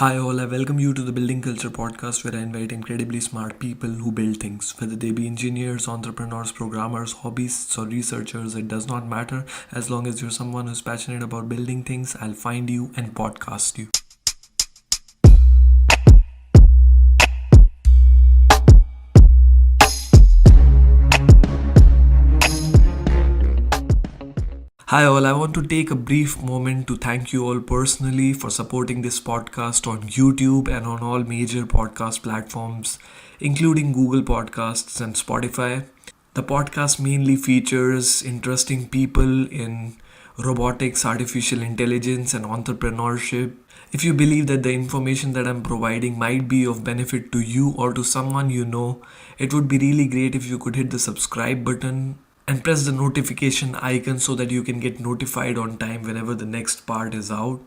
Hi all, I welcome you to the Building Culture podcast where I invite incredibly smart people who build things. Whether they be engineers, entrepreneurs, programmers, hobbyists, or researchers, it does not matter. As long as you're someone who's passionate about building things, I'll find you and podcast you. Hi all, I want to take a brief moment to thank you all personally for supporting this podcast on YouTube and on all major podcast platforms, including Google Podcasts and Spotify. The podcast mainly features interesting people in robotics, artificial intelligence, and entrepreneurship. If you believe that the information that I'm providing might be of benefit to you or to someone you know, it would be really great if you could hit the subscribe button and press the notification icon so that you can get notified on time whenever the next part is out.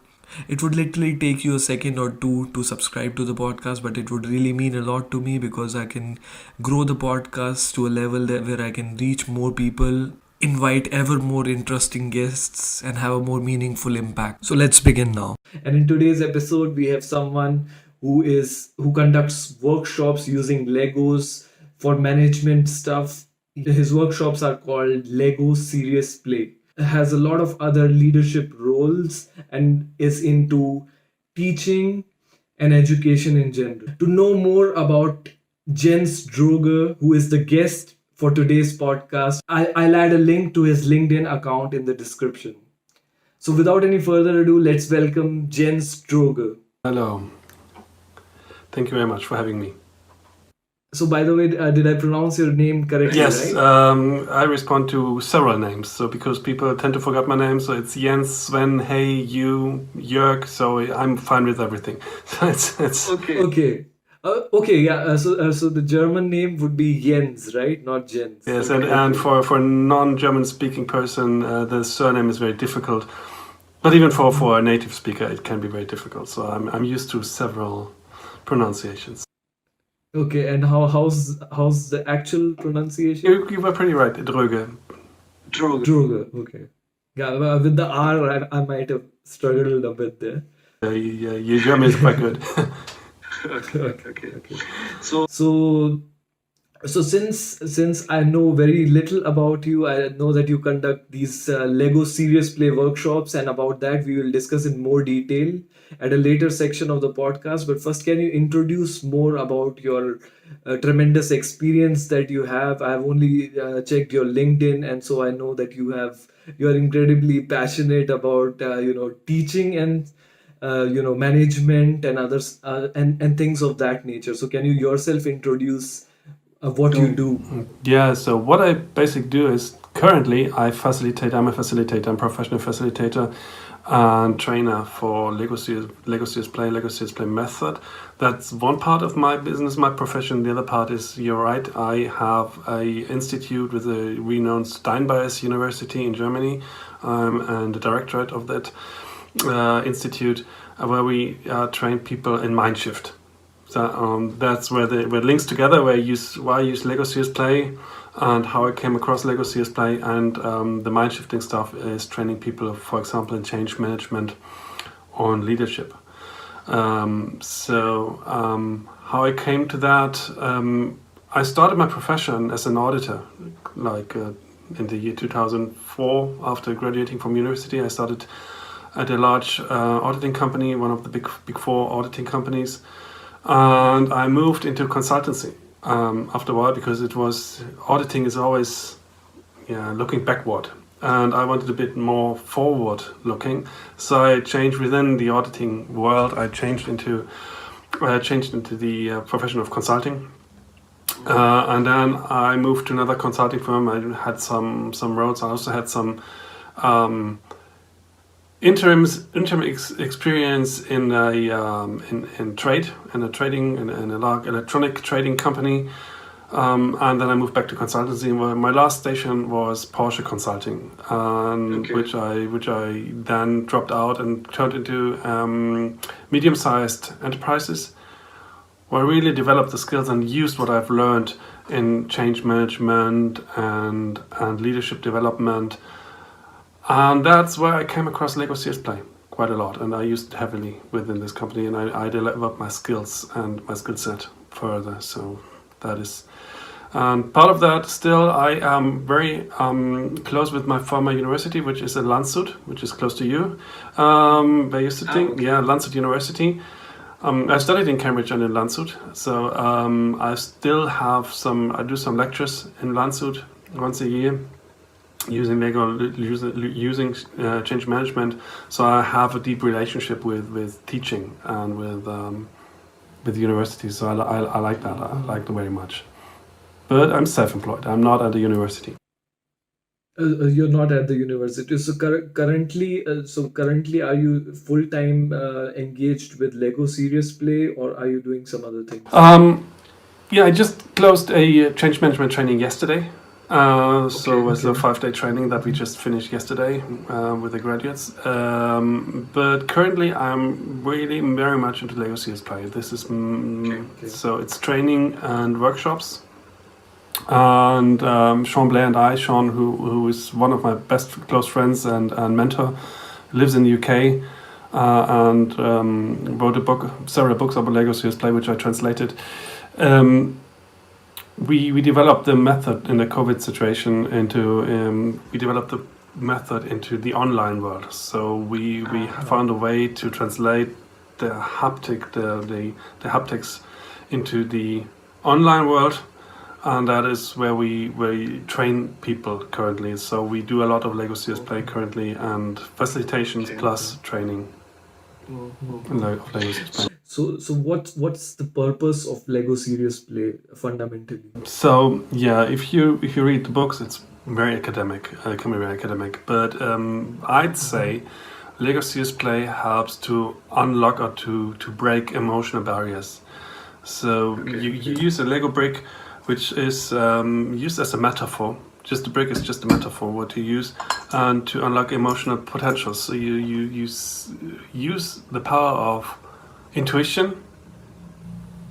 It would literally take you a second or two to subscribe to the podcast, but it would really mean a lot to me because I can grow the podcast to a level where I can reach more people, invite ever more interesting guests, and have a more meaningful impact. So let's begin now. And in today's episode, we have someone who conducts workshops using Legos for management stuff. His workshops are called Lego SeriousPlay. Has a lot of other leadership roles and is into teaching and education in general. To know more about Jens Droege, who is the guest for today's podcast, I'll add a link to his LinkedIn account in the description. So without any further ado, let's welcome Jens Droege. Hello. Thank you very much for having me. So by the way, did I pronounce your name correctly? Yes, right? I respond to several names. So because people tend to forget my name, so it's Jens, Sven, Hey, you, Jörg. So I'm fine with everything. it's okay. So the German name would be Jens, right? Not Jens. Yes, okay. and for a non-German speaking person, the surname is very difficult. But even for a native speaker, it can be very difficult. So I'm used to several pronunciations. Okay, and how's the actual pronunciation? You were pretty right, Droege. Droege, okay. Yeah, with the R, I might have struggled a bit there. Your German is quite good. Okay. So since I know very little about you, I know that you conduct these Lego SeriousPlay workshops, and about that we will discuss in more detail at a later section of the podcast. But first, can you introduce more about your tremendous experience that you have? I have only checked your LinkedIn, and so I know that you are incredibly passionate about teaching and management and others and things of that nature. So can you yourself introduce what you do? Yeah, so what I basically do is currently I'm a facilitator, I'm a professional facilitator and trainer for Lego SeriousPlay Method. That's one part of my business, my profession. The other part is, you're right, I have a institute with a renowned Steinbayer's University in Germany, and the directorate of that institute, where we train people in Mindshift. So that's where it links together, why I use Lego SeriousPlay and how I came across Lego SeriousPlay, and the mind-shifting stuff is training people, for example, in change management or in leadership. How I came to that, I started my profession as an auditor, in the year 2004. After graduating from university, I started at a large auditing company, one of the big four auditing companies. And I moved into consultancy after a while, because auditing is always looking backward, and I wanted a bit more forward looking. So I changed within the auditing world. I changed into the profession of consulting, and then I moved to another consulting firm. I had some roles. I also had some interim experience in a large electronic trading company, and then I moved back to consultancy. My last station was Porsche Consulting, which I then dropped out and turned into medium-sized enterprises, where I really developed the skills and used what I've learned in change management and leadership development. And that's where I came across Lego SeriousPlay quite a lot, and I used it heavily within this company, and I developed my skills and my skill set further. So that is, and part of that still, I am very close with my former university, which is in Landshut, which is close to you, where you're sitting. Okay. Yeah, Landshut University. I studied in Cambridge and in Landshut, so I still have I do some lectures in Landshut once a year, using Lego, using change management. So I have a deep relationship with teaching and with university. So I like that. I like them very much. But I'm self-employed. I'm not at the university. You're not at the university. So currently, are you full time engaged with Lego Serious Play, or are you doing some other things? Yeah, I just closed a change management training yesterday. So it was a Okay. 5-day training that we just finished yesterday with the graduates. But currently, I'm really very much into Lego SeriousPlay. This is Okay. so it's training and workshops. And Sean Blair and I, Sean, who is one of my best close friends and mentor, lives in the UK, and wrote several books about Lego SeriousPlay, which I translated. We developed the method in the COVID situation we developed the method into the online world. So we found a way to translate the haptics into the online world, and that is where we train people currently. So we do a lot of Lego SeriousPlay currently, and facilitations plus training of Lego SeriousPlay. So what's the purpose of Lego Serious Play fundamentally? So yeah, if you read the books, it's very academic. It can be very academic, but I'd say Lego SeriousPlay helps to unlock or to break emotional barriers. So you use a Lego brick, which is used as a metaphor. Just the brick is just a metaphor what you use, and to unlock emotional potentials. So you use the power of intuition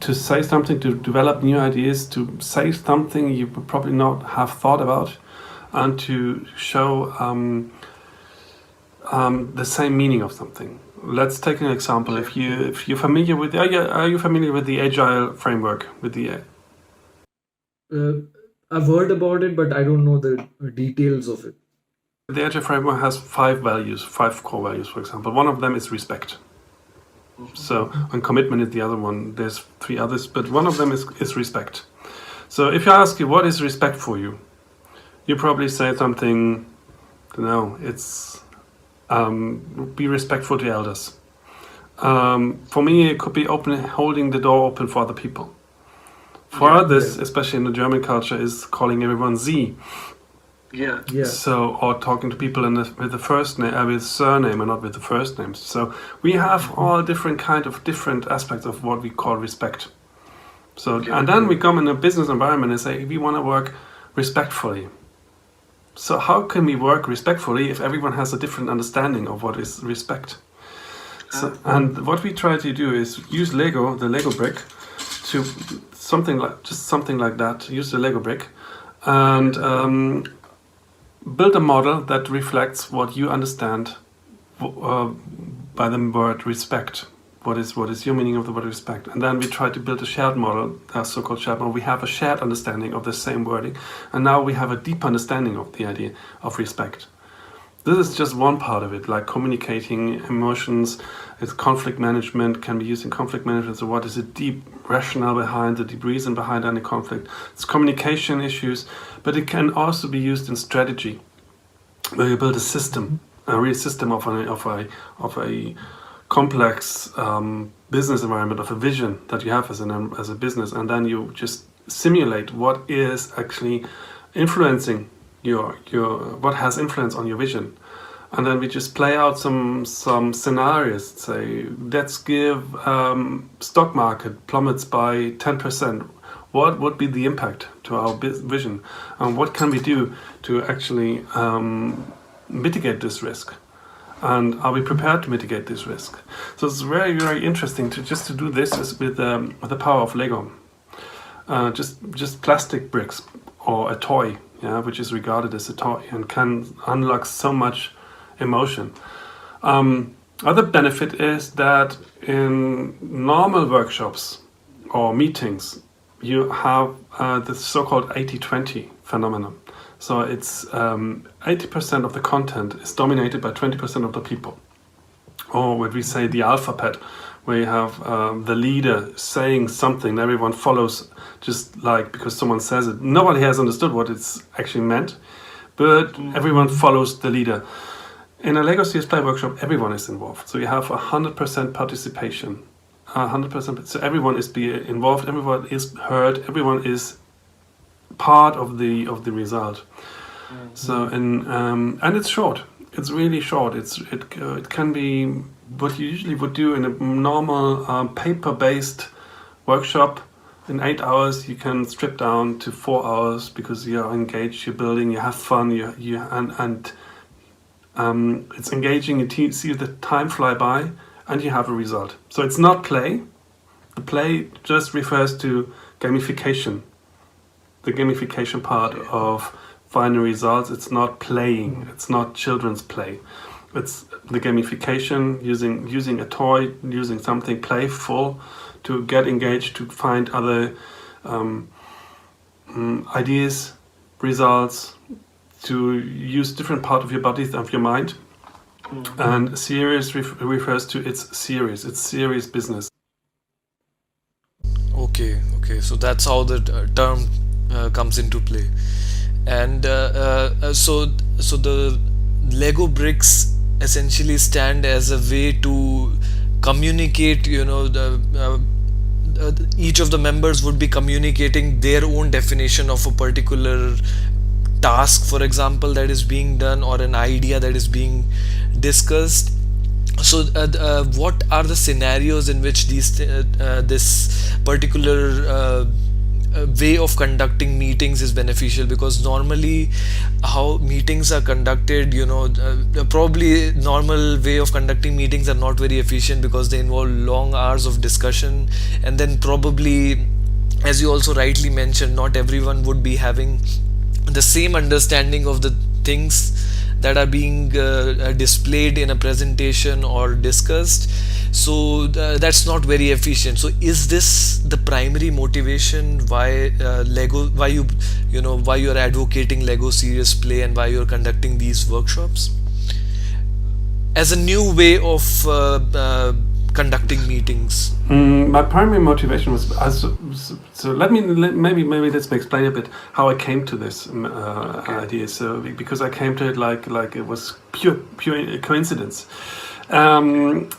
to say something, to develop new ideas, to say something you would probably not have thought about, and to show the same meaning of something. Let's take an example. If you're familiar with, are you familiar with the Agile framework? With the I've heard about it, but I don't know the details of it. The Agile framework has 5 core values, for example. One of them is respect. So, and commitment is the other one. There's 3 others, but one of them is respect. So, if I ask you, what is respect for you? You probably say something, it's be respectful to elders. For me, it could be holding the door open for other people. For others, especially in the German culture, is calling everyone Sie. Yeah. So, or talking to people with the first name, with surname, and not with the first names. So we have all different aspects of what we call respect. So, and then we come in a business environment and say we want to work respectfully. So how can we work respectfully if everyone has a different understanding of what is respect? So, and what we try to do is use the Lego brick, to something like that. Use the Lego brick, and build a model that reflects what you understand by the word respect. What is your meaning of the word respect? And then we try to build a shared model, a so-called shared model. We have a shared understanding of the same wording, and now we have a deep understanding of the idea of respect. This is just one part of it, like communicating emotions. It's conflict management, can be used in conflict management. So what is the deep rationale behind, the deep reason behind any conflict? It's communication issues, but it can also be used in strategy, where you build a system, a real system of a complex business environment, of a vision that you have as a business, and then you just simulate what is actually influencing what has influence on your vision. And then we just play out some scenarios. Say, let's give stock market plummets by 10%. What would be the impact to our vision? And what can we do to actually mitigate this risk? And are we prepared to mitigate this risk? So it's very, very interesting to do this with the power of Lego. Just plastic bricks or a toy, which is regarded as a toy and can unlock so much emotion. Other benefit is that in normal workshops or meetings, you have the so-called 80-20 phenomenon. So it's 80% of the content is dominated by 20% of the people. Or what we say the alphabet, where you have the leader saying something, everyone follows just like because someone says it. Nobody has understood what it's actually meant, but everyone follows the leader. In a Lego SeriousPlay workshop, everyone is involved. So you have 100% participation. 100%. So everyone is involved, everyone is heard, everyone is part of the result. So and it's short. It's really short. It can be what you usually would do in a normal paper-based workshop. In 8 hours, you can strip down to 4 hours because you're engaged, you're building, you have fun, it's engaging. You see the time fly by, and you have a result. So it's not play. The play just refers to gamification. The gamification part of final results. It's not playing. It's not children's play. It's the gamification, using a toy, using something playful to get engaged, to find other ideas, results, to use different part of your body, of your mind. And serious refers to it's serious business. Okay, so that's how the term comes into play. And so the Lego bricks essentially stand as a way to communicate, each of the members would be communicating their own definition of a particular task, for example, that is being done, or an idea that is being discussed. So what are the scenarios in which this particular way of conducting meetings is beneficial? Because normally how meetings are conducted, probably normal way of conducting meetings are not very efficient because they involve long hours of discussion, and then probably, as you also rightly mentioned, not everyone would be having the same understanding of the things that are being displayed in a presentation or discussed. So that's not very efficient. So is this the primary motivation why why you're advocating Lego Serious Play and why you're conducting these workshops as a new way of conducting meetings? My primary motivation was so maybe let's explain a bit how I came to this idea. So because I came to it like it was pure coincidence. I'm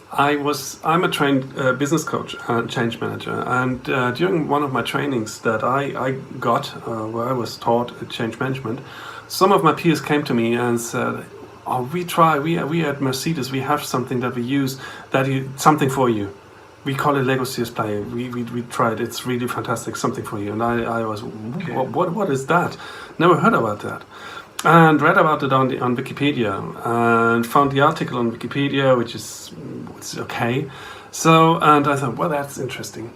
a trained business coach and change manager, and during one of my trainings that I got, where I was taught change management, some of my peers came to me and said, "Oh, we at Mercedes, we have something that we use something for you. We call it Lego SeriousPlay. We tried. It's really fantastic. Something for you." And I was, what is that? Never heard about that. And read about it on Wikipedia and found the article on Wikipedia, which is okay. So, and I thought, well, that's interesting.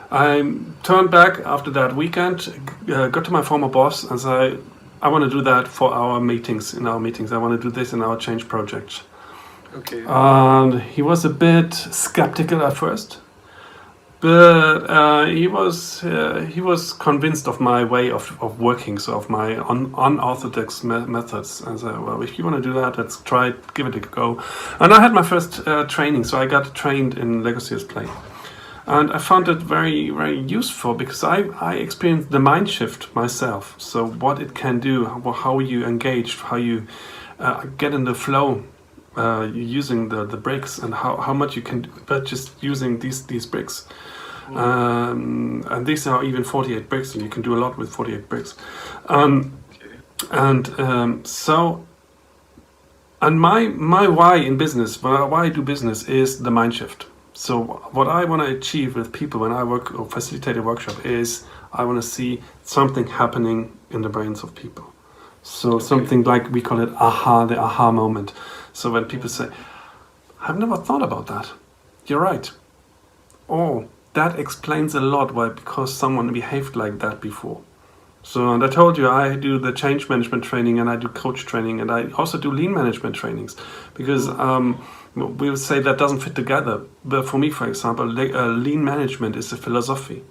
I turned back after that weekend, got to my former boss and said, I want to do that for our meetings. I want to do this in our change projects. Okay. And he was a bit skeptical at first, but he was convinced of my way of working, so of my unorthodox methods. And said, well, if you want to do that, let's try it, give it a go. And I had my first training, so I got trained in Lego SeriousPlay. And I found it very, very useful because I experienced the mind shift myself. So what it can do, how you engage, how you get in the flow using the bricks, and how much you can do by just using these bricks. And these are even 48 bricks, and you can do a lot with 48 bricks. And my why in business, why I do business, is the mind shift. So what I want to achieve with people when I work or facilitate a workshop is I want to see something happening in the brains of people. So something like, we call it the aha moment. So when people say, I've never thought about that. You're right. Oh, that explains a lot because someone behaved like that before. So, and I told you I do the change management training and I do coach training and I also do lean management trainings because we'll say that doesn't fit together. But for me, for example, lean management is a philosophy.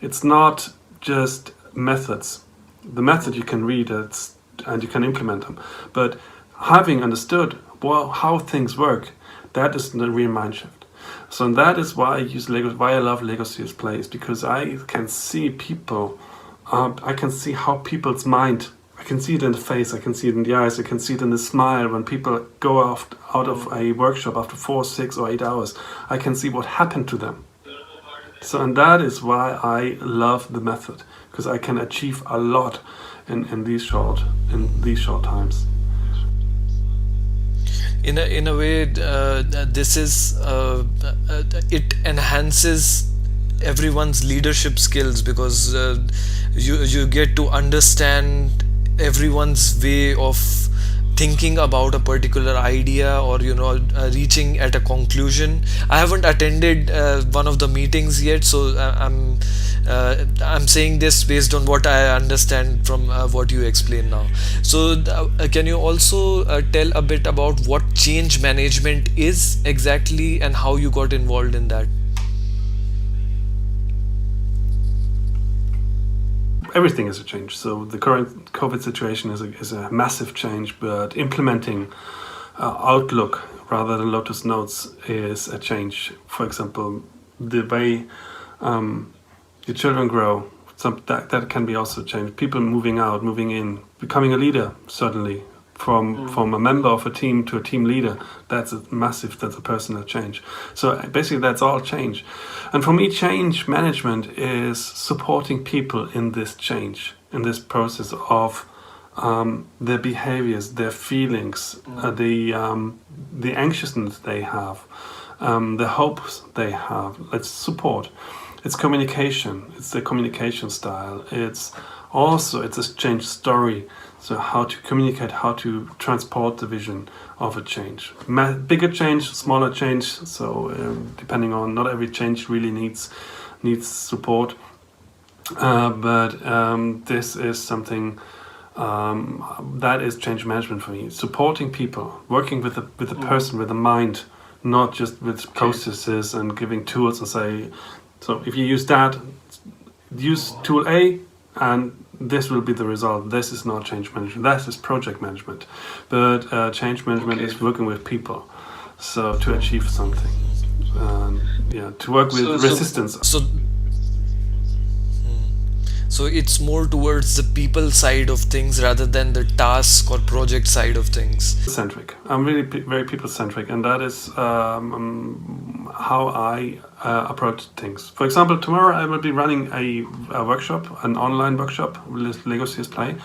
It's not just methods. The method you can read and you can implement them. But having understood how things work, that is the real mind shift. So that is why why I love Lego SeriousPlay, is because I can see people. I can see how people's mind. I can see it in the face. I can see it in the eyes. I can see it in the smile when people go out of a workshop after 4, 6, or 8 hours. I can see what happened to them. So, and that is why I love the method, because I can achieve a lot in these short times. In a way, this is it enhances everyone's leadership skills, because you get to understand everyone's way of thinking about a particular idea, or reaching at a conclusion. I haven't attended one of the meetings yet, so I'm saying this based on what I understand from what you explain now. So can you also tell a bit about what change management is exactly and how you got involved in that? Everything is a change. So the current COVID situation is a massive change, but implementing Outlook rather than Lotus Notes is a change. For example, the way your children grow, that can be also changed. People moving out, moving in, becoming a leader, certainly. From a member of a team to a team leader, that's a personal change. So basically that's all change. And for me, change management is supporting people in this change, in this process of their behaviors, their feelings, the anxiousness they have, the hopes they have. Let's support. It's communication. It's the communication style. It's a change story. So how to communicate, how to transport the vision of a change. Bigger change, smaller change. So depending on, not every change really needs support. But this is something that is change management for me. Supporting people, working with the person, with the mind, not just with processes and giving tools and say, so if you use that, use tool A and this will be the result. This is not change management. That is project management. But change management is working with people. So to achieve something. To work with resistance. So it's more towards the people side of things rather than the task or project side of things. Centric. I'm really very people centric, and that is how I approach things. For example, tomorrow I will be running a workshop, an online workshop with Lego SeriousPlay,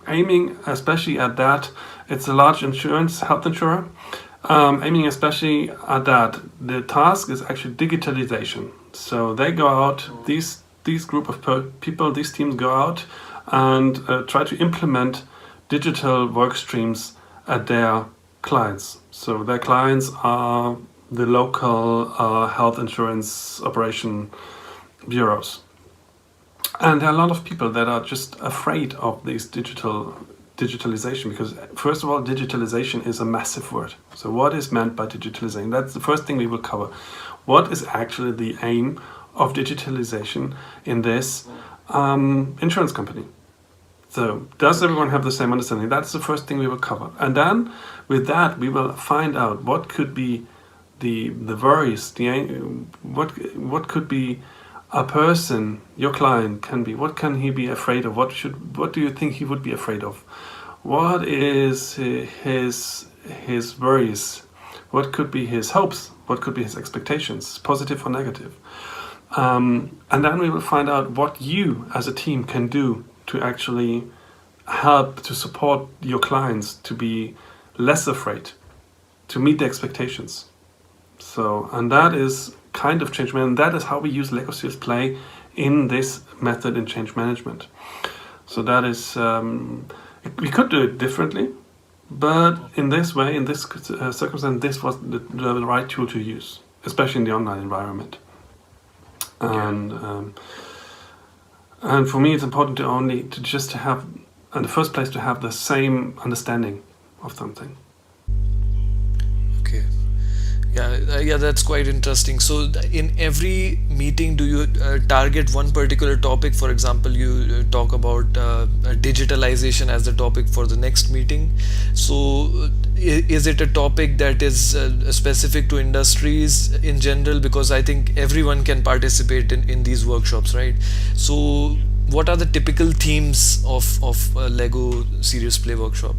aiming especially at that. It's a large health insurer. Aiming especially at that. The task is actually digitalization. So they go out, these group of people, these teams go out and try to implement digital work streams at their clients. So their clients are the local health insurance operation bureaus. And there are a lot of people that are just afraid of this digitalization, because first of all, digitalization is a massive word. So what is meant by digitalization? That's the first thing we will cover. What is actually the aim of digitalization in this insurance company? So does everyone have the same understanding? That's the first thing we will cover. And then with that, we will find out what could be the worries, what could be a person, your client can be, what can he be afraid of? What do you think he would be afraid of? What is his worries? What could be his hopes? What could be his expectations, positive or negative? And then we will find out what you as a team can do to actually help to support your clients to be less afraid, to meet the expectations. So, and that is kind of change management. That is how we use Lego SeriousPlay in this method in change management. So that is, we could do it differently, but in this way, in this circumstance, this was the right tool to use, especially in the online environment. And And for me, it's important to have, in the first place, to have the same understanding of something. Okay. Yeah, that's quite interesting. So, in every meeting, do you target one particular topic? For example, you talk about digitalization as the topic for the next meeting. So, is it a topic that is specific to industries in general? Because I think everyone can participate in these workshops, right? So, what are the typical themes of Lego Serious Play workshop?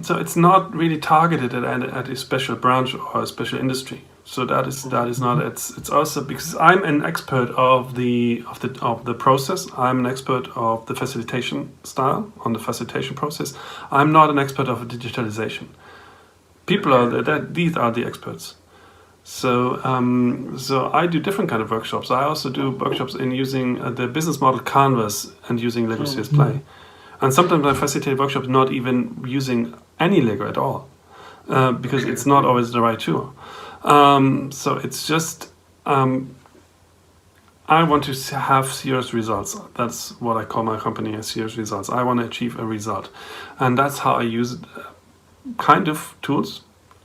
So it's not really targeted at a special branch or a special industry. So that is not. It's also because I'm an expert of the process. I'm an expert of the facilitation style on the facilitation process. I'm not an expert of digitalization. People are that these are the experts. So so I do different kind of workshops. I also do workshops in using the business model Canvas and using Lego SeriousPlay. And sometimes I facilitate workshops not even using any Lego at all, because it's not always the right tool. So it's just, I want to have serious results. That's what I call my company as serious results. I want to achieve a result. And that's how I use kind of tools.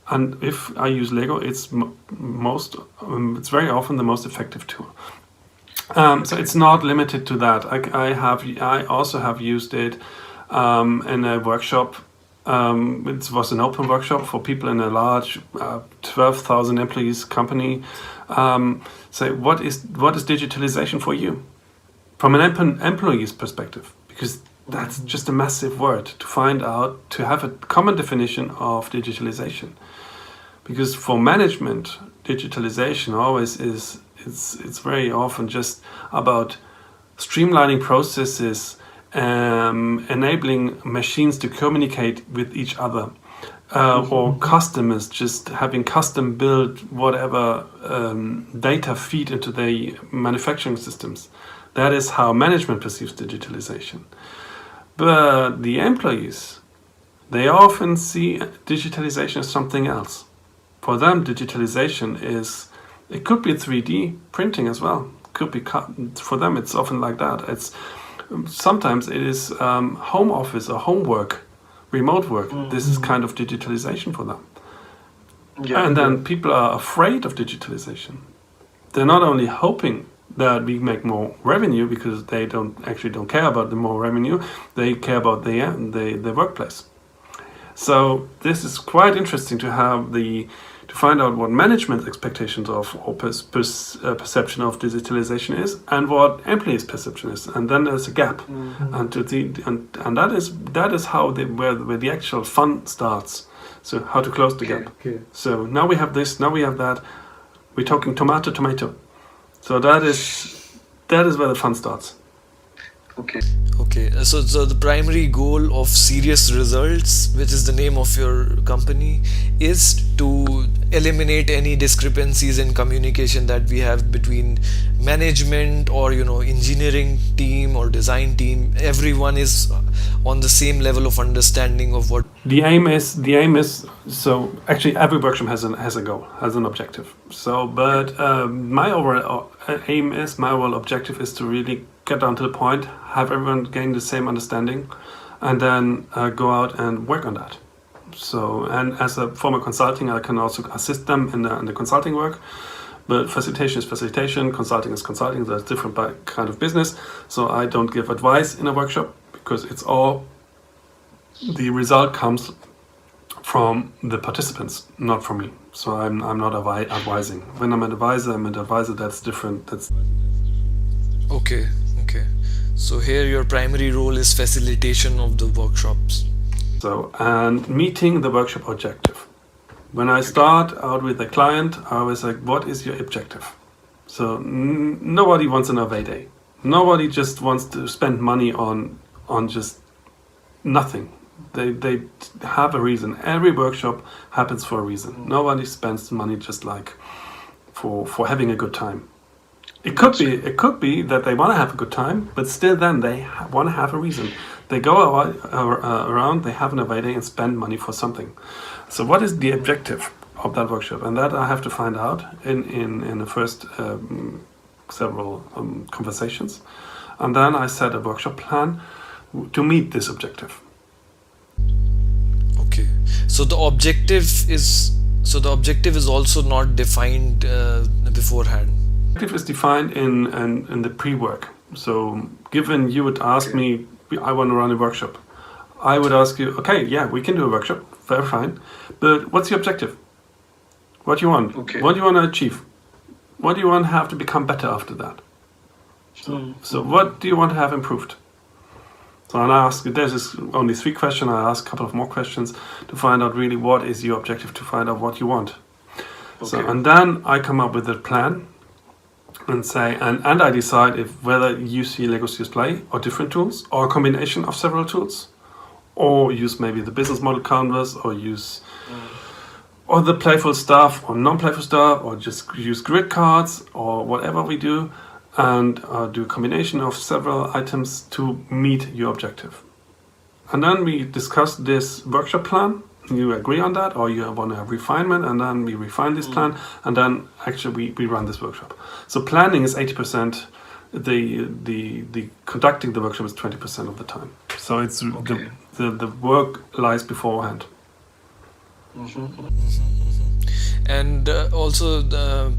And if I use Lego, it's it's very often the most effective tool. So it's not limited to that. I also have used it in a workshop. It was an open workshop for people in a large 12,000 employees company. Say, what is digitalization for you from an employee's perspective? Because that's just a massive word to find out, to have a common definition of digitalization. Because for management, digitalization always is. It's very often just about streamlining processes, enabling machines to communicate with each other, or customers just having custom built whatever data feed into their manufacturing systems. That is how management perceives digitalization. But the employees, they often see digitalization as something else. For them, digitalization is, it could be 3D printing as well. Could be for them. It's often like that. It's sometimes it is home office or homework, remote work. This is kind of digitalization for them. Yeah, and then people are afraid of digitalization. They're not only hoping that we make more revenue because they don't care about the more revenue. They care about the workplace. So this is quite interesting to have to find out what management's expectations of or perception of digitalization is, and what employees' perception is, and then there's a gap, and that is how where the actual fun starts. So how to close the gap. Okay. So now we have this, now we have that. We're talking tomato. So that is where the fun starts. Okay. So the primary goal of Serious Results, which is the name of your company, is to eliminate any discrepancies in communication that we have between management or engineering team or design team. Everyone is on the same level of understanding of what the aim is. So actually every workshop has a goal, has an objective. So but my overall objective is to really get down to the point, have everyone gain the same understanding, and then go out and work on that. So, and as a former consulting, I can also assist them in the consulting work. But facilitation is facilitation, consulting is consulting. That's different kind of business. So I don't give advice in a workshop because it's all, the result comes from the participants, not from me. So I'm not advising. When I'm an advisor, that's different. That's okay. So here your primary role is facilitation of the workshops. So, and meeting the workshop objective. When I start out with a client, I always like, what is your objective? So nobody wants an away day. Nobody just wants to spend money on just nothing. They have a reason. Every workshop happens for a reason. Nobody spends money just like for having a good time. It could be that they want to have a good time, but still then they want to have a reason. They go around, they have an away day and spend money for something. So what is the objective of that workshop? And that I have to find out in the first several conversations. and then I set a workshop plan to meet this objective. Okay, so the objective is also not defined beforehand. Objective is defined in the pre-work. So given you would ask me, I want to run a workshop, I would ask you, okay, yeah, we can do a workshop, very fine, but what's your objective? What do you want? Okay. What do you want to achieve? What do you want to have to become better after that? So what do you want to have improved? So and I ask, there's only 3 questions, I ask a couple of more questions to find out really what is your objective, to find out what you want. So, and then I come up with a plan and say, and I decide if whether you use Lego SeriousPlay or different tools or a combination of several tools, or use maybe the business model canvas, or use or the playful stuff or non-playful stuff, or just use grid cards or whatever we do, and do a combination of several items to meet your objective. And then we discuss this workshop plan. You agree on that, or you want to have refinement, and then we refine this plan, and then actually we run this workshop. So planning is 80%. The conducting the workshop is 20% of the time. So it's the work lies beforehand. And also the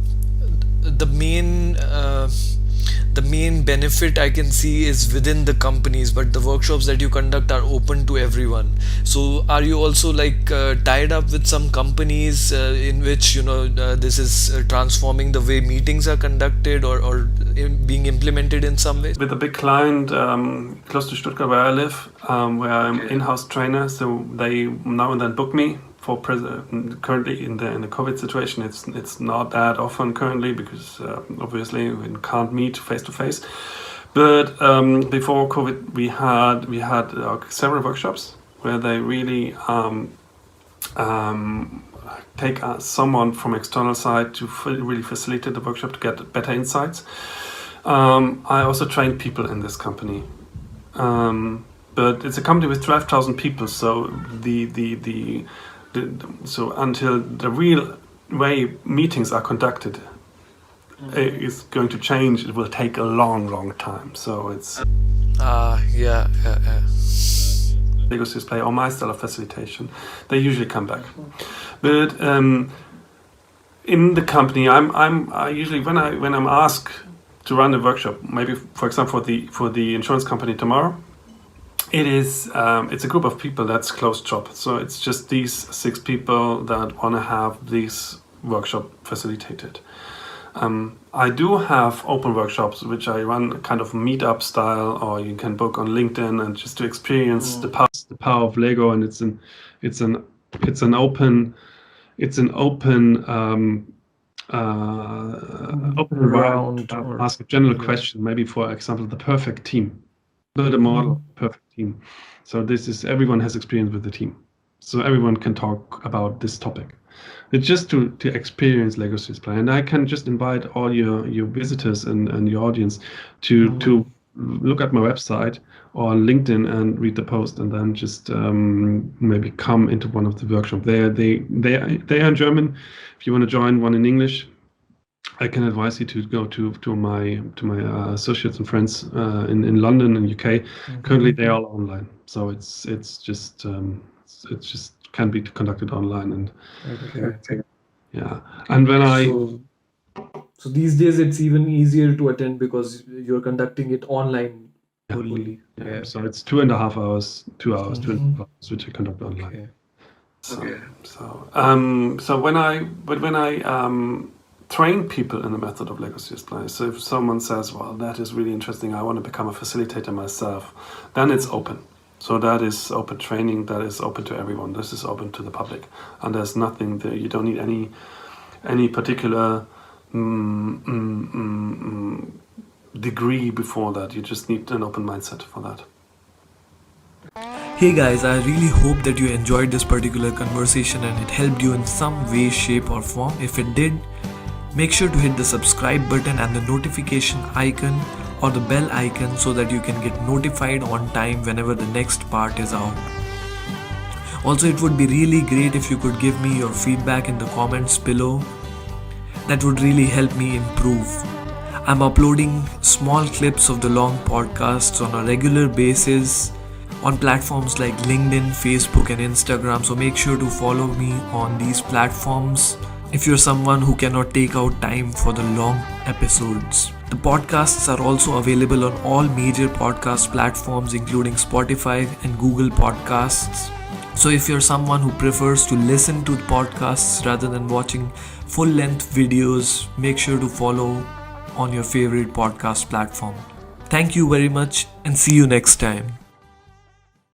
main benefit I can see is within the companies, but the workshops that you conduct are open to everyone. So are you also like tied up with some companies in which this is transforming the way meetings are conducted, or being implemented in some way? With a big client close to Stuttgart where I live, where I'm in-house trainer, so they now and then book me for currently in the COVID situation. It's not that often currently because obviously we can't meet face to face. But before COVID, we had several workshops where they really take someone from external side to really facilitate the workshop to get better insights. I also train people in this company. But it's a company with 12,000 people, so so until the real way meetings are conducted is going to change, it will take a long time. So it's Lego SeriousPlay or my style of facilitation, they usually come back. But in the company, I usually when I'm asked to run a workshop, maybe for example for the insurance company tomorrow, it's a group of people that's closed shop. So it's just these 6 people that want to have this workshop facilitated. I do have open workshops which I run kind of meetup style, or you can book on LinkedIn, and just to experience the power of Lego. And it's an open environment. Ask a general question, maybe for example the perfect team. Build a model, perfect team. So this is, everyone has experience with the team. So everyone can talk about this topic. It's just to experience Lego SeriousPlay. And I can just invite all your visitors and your audience to look at my website or LinkedIn and read the post, and then just maybe come into one of the workshops. They are in German. If you want to join one in English, I can advise you to go to my associates and friends in London and UK. Currently, they are all online, so it's just can be conducted online. And yeah, and when so these days it's even easier to attend because you're conducting it online only. Yeah. So it's 2.5 hours, 2 hours, 2.5 hours, which I conduct online. So when I train people in the method of Lego SeriousPlay. So if someone says, well, that is really interesting, I want to become a facilitator myself, then it's open. So that is open training, that is open to everyone. This is open to the public. And there's nothing there. You don't need any particular degree before that. You just need an open mindset for that. Hey guys, I really hope that you enjoyed this particular conversation and it helped you in some way, shape or form. If it did, make sure to hit the subscribe button and the notification icon or the bell icon so that you can get notified on time whenever the next part is out. Also, it would be really great if you could give me your feedback in the comments below. That would really help me improve. I'm uploading small clips of the long podcasts on a regular basis on platforms like LinkedIn, Facebook, and Instagram. So make sure to follow me on these platforms if you're someone who cannot take out time for the long episodes. The podcasts are also available on all major podcast platforms, including Spotify and Google Podcasts. So if you're someone who prefers to listen to podcasts rather than watching full-length videos, make sure to follow on your favorite podcast platform. Thank you very much and see you next time.